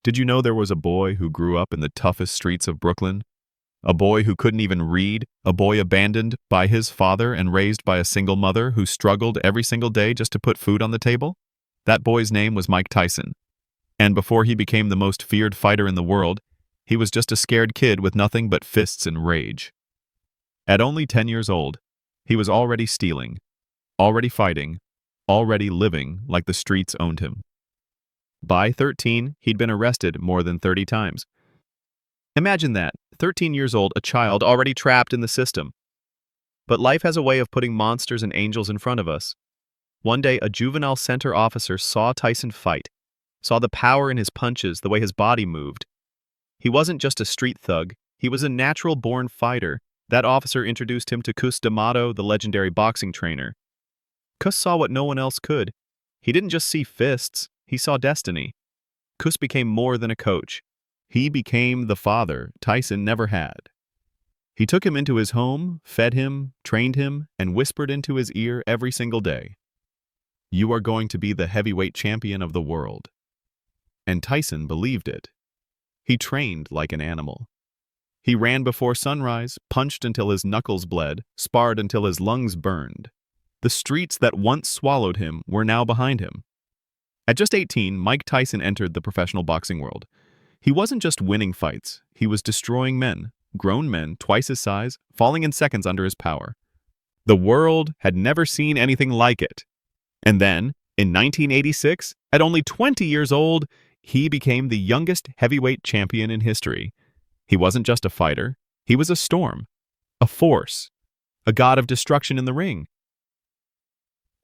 Did you know there was a boy who grew up in the toughest streets of Brooklyn? A boy who couldn't even read, a boy abandoned by his father and raised by a single mother who struggled every single day just to put food on the table? That boy's name was Mike Tyson. And before he became the most feared fighter in the world, he was just a scared kid with nothing but fists and rage. At only 10 years old, he was already stealing, already fighting, already living like the streets owned him. By 13, he'd been arrested more than 30 times. Imagine that, 13 years old, a child already trapped in the system. But life has a way of putting monsters and angels in front of us. One day, a juvenile center officer saw Tyson fight, saw the power in his punches, the way his body moved. He wasn't just a street thug, he was a natural-born fighter. That officer introduced him to Cus D'Amato, the legendary boxing trainer. Cus saw what no one else could. He didn't just see fists, he saw destiny. Cus became more than a coach. He became the father Tyson never had. He took him into his home, fed him, trained him, and whispered into his ear every single day, "You are going to be the heavyweight champion of the world." And Tyson believed it. He trained like an animal. He ran before sunrise, punched until his knuckles bled, sparred until his lungs burned. The streets that once swallowed him were now behind him. At just 18, Mike Tyson entered the professional boxing world. He wasn't just winning fights, he was destroying men, grown men twice his size, falling in seconds under his power. The world had never seen anything like it. And then, in 1986, at only 20 years old, he became the youngest heavyweight champion in history. He wasn't just a fighter, he was a storm, a force, a god of destruction in the ring.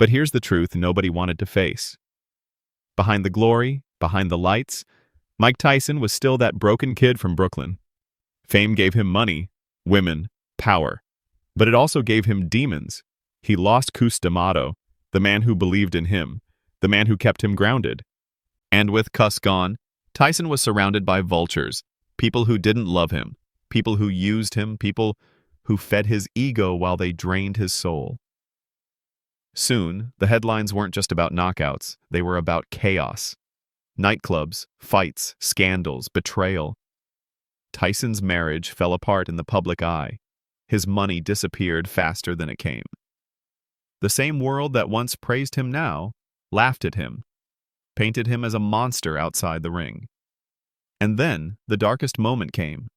But here's the truth nobody wanted to face. Behind the glory, behind the lights, Mike Tyson was still that broken kid from Brooklyn. Fame gave him money, women, power. But it also gave him demons. He lost Cus D'Amato, the man who believed in him, the man who kept him grounded. And with Cus gone, Tyson was surrounded by vultures, people who didn't love him, people who used him, people who fed his ego while they drained his soul. Soon, the headlines weren't just about knockouts, they were about chaos. Nightclubs, fights, scandals, betrayal. Tyson's marriage fell apart in the public eye. His money disappeared faster than it came. The same world that once praised him now laughed at him, painted him as a monster outside the ring. And then, the darkest moment came.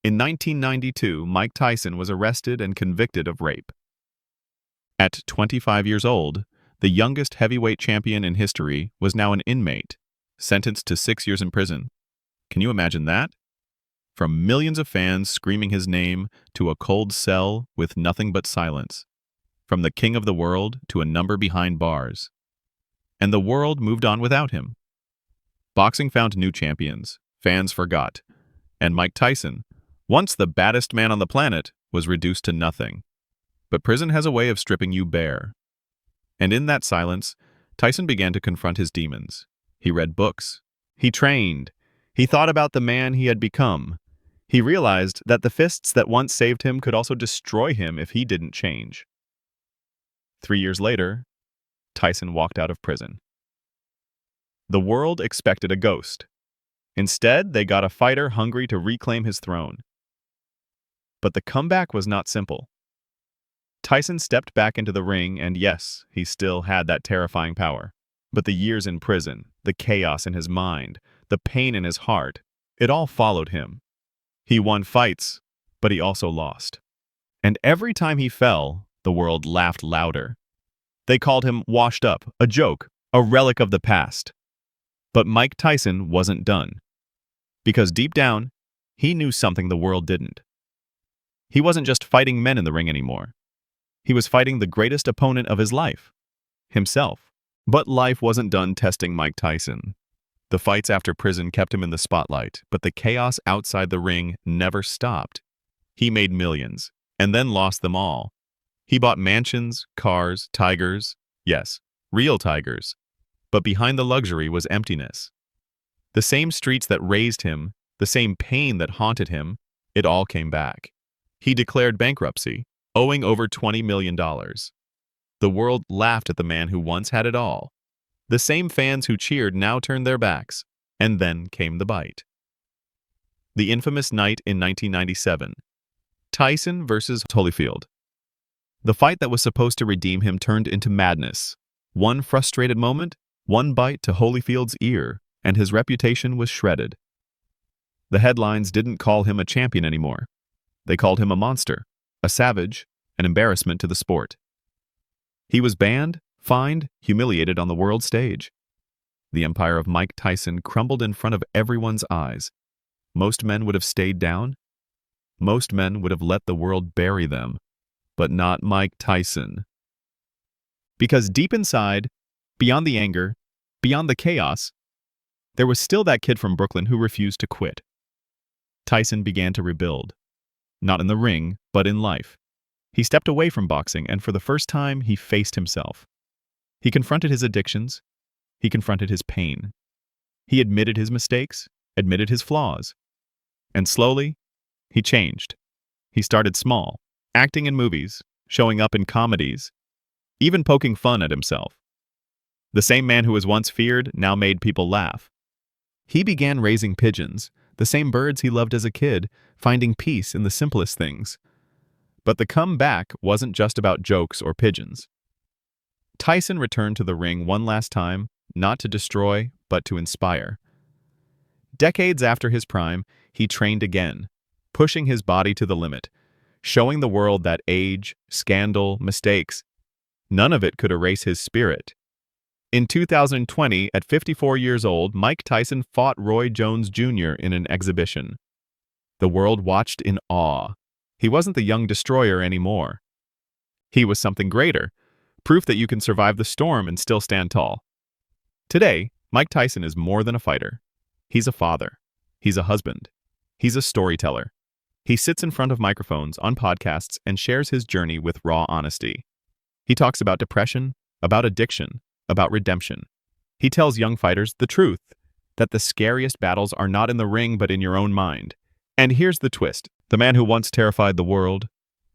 In 1992, Mike Tyson was arrested and convicted of rape. At 25 years old, the youngest heavyweight champion in history was now an inmate, sentenced to 6 years in prison. Can you imagine that? From millions of fans screaming his name to a cold cell with nothing but silence. From the king of the world to a number behind bars. And the world moved on without him. Boxing found new champions, fans forgot, and Mike Tyson, once the baddest man on the planet, was reduced to nothing. But prison has a way of stripping you bare. And in that silence, Tyson began to confront his demons. He read books. He trained. He thought about the man he had become. He realized that the fists that once saved him could also destroy him if he didn't change. 3 years later, Tyson walked out of prison. The world expected a ghost. Instead, they got a fighter hungry to reclaim his throne. But the comeback was not simple. Tyson stepped back into the ring, and yes, he still had that terrifying power. But the years in prison, the chaos in his mind, the pain in his heart, it all followed him. He won fights, but he also lost. And every time he fell, the world laughed louder. They called him washed up, a joke, a relic of the past. But Mike Tyson wasn't done. Because deep down, he knew something the world didn't. He wasn't just fighting men in the ring anymore. He was fighting the greatest opponent of his life, himself. But life wasn't done testing Mike Tyson. The fights after prison kept him in the spotlight, but the chaos outside the ring never stopped. He made millions, and then lost them all. He bought mansions, cars, tigers, yes, real tigers. But behind the luxury was emptiness. The same streets that raised him, the same pain that haunted him, it all came back. He declared bankruptcy, owing over $20 million. The world laughed at the man who once had it all. The same fans who cheered now turned their backs, And then came the bite. The infamous night in 1997. Tyson versus Holyfield. The fight that was supposed to redeem him turned into madness. One frustrated moment, one bite to Holyfield's ear, and his reputation was shredded. The headlines didn't call him a champion anymore. They called him a monster, a savage, an embarrassment to the sport. He was banned, fined, humiliated on the world stage. The empire of Mike Tyson crumbled in front of everyone's eyes. Most men would have stayed down. Most men would have let the world bury them. But not Mike Tyson. Because deep inside, beyond the anger, beyond the chaos, there was still that kid from Brooklyn who refused to quit. Tyson began to rebuild. Not in the ring, but in life. He stepped away from boxing, and for the first time, he faced himself. He confronted his addictions. He confronted his pain. He admitted his mistakes, admitted his flaws. And slowly, he changed. He started small, acting in movies, showing up in comedies, even poking fun at himself. The same man who was once feared now made people laugh. He began raising pigeons, the same birds he loved as a kid, finding peace in the simplest things. But the comeback wasn't just about jokes or pigeons. Tyson returned to the ring one last time, not to destroy, but to inspire. Decades after his prime, he trained again, pushing his body to the limit, showing the world that age, scandal, mistakes, none of it could erase his spirit. In 2020, at 54 years old, Mike Tyson fought Roy Jones Jr. in an exhibition. The world watched in awe. He wasn't the young destroyer anymore. He was something greater, proof that you can survive the storm and still stand tall. Today, Mike Tyson is more than a fighter. He's a father. He's a husband. He's a storyteller. He sits in front of microphones on podcasts and shares his journey with raw honesty. He talks about depression, about addiction, about redemption. He tells young fighters the truth, that the scariest battles are not in the ring but in your own mind. And here's the twist. The man who once terrified the world,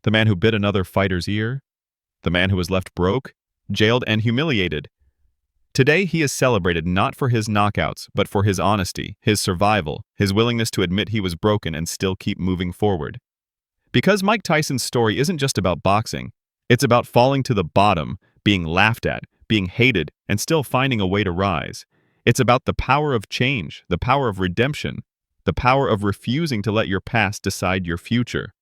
the man who bit another fighter's ear, the man who was left broke, jailed, and humiliated. Today he is celebrated not for his knockouts, but for his honesty, his survival, his willingness to admit he was broken and still keep moving forward. Because Mike Tyson's story isn't just about boxing, it's about falling to the bottom, being laughed at, being hated, and still finding a way to rise. It's about the power of change, the power of redemption, the power of refusing to let your past decide your future.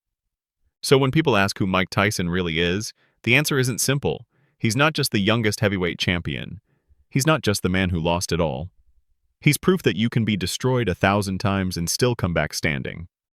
So when people ask who Mike Tyson really is, the answer isn't simple. He's not just the youngest heavyweight champion. He's not just the man who lost it all. He's proof that you can be destroyed 1,000 times and still come back standing.